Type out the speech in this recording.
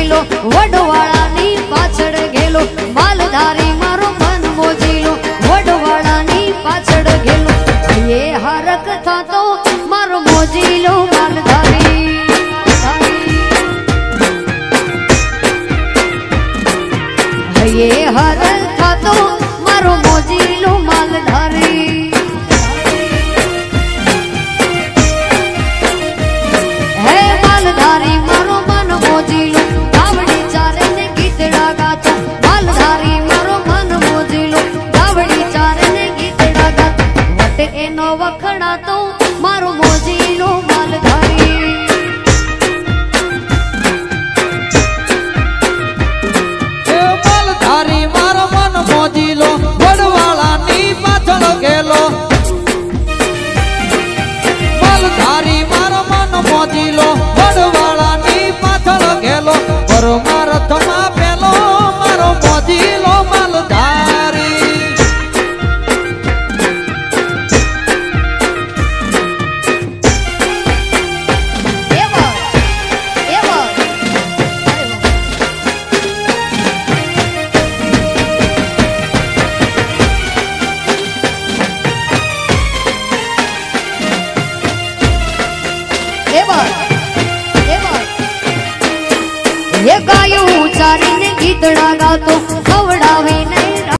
મોજીલો વડવાળાની પાછળ ગેલો માલધારી મારો મન મોજીલો વડવાળાની પાછળ ગેલો એ હરક થાતો મારો મોજીલો માલધારી એ હરક થાતો મારો મોજીલો માલધારી હે માલધારી મારો મન મોજીલો ગાવડી ચારે ને ગીતડા ગાતો માલધારી મારો મન મોજીલો ગાવડી ચારે ને ગીતડા ગાતો વટે એનો વખણાતો મારો મોજીલો માલધારી એ માલધારી મારો મન મોજીલો વડવાળાની પાછળ ગેલો માલધારી મારો મન મોજીલો વડવાળાની પાછળ ગેલો પરમાર્થમાં પેલો મારો મોજીલો માલધારી ये गायो चारी ने गीतड़ा गातो खवड़ावे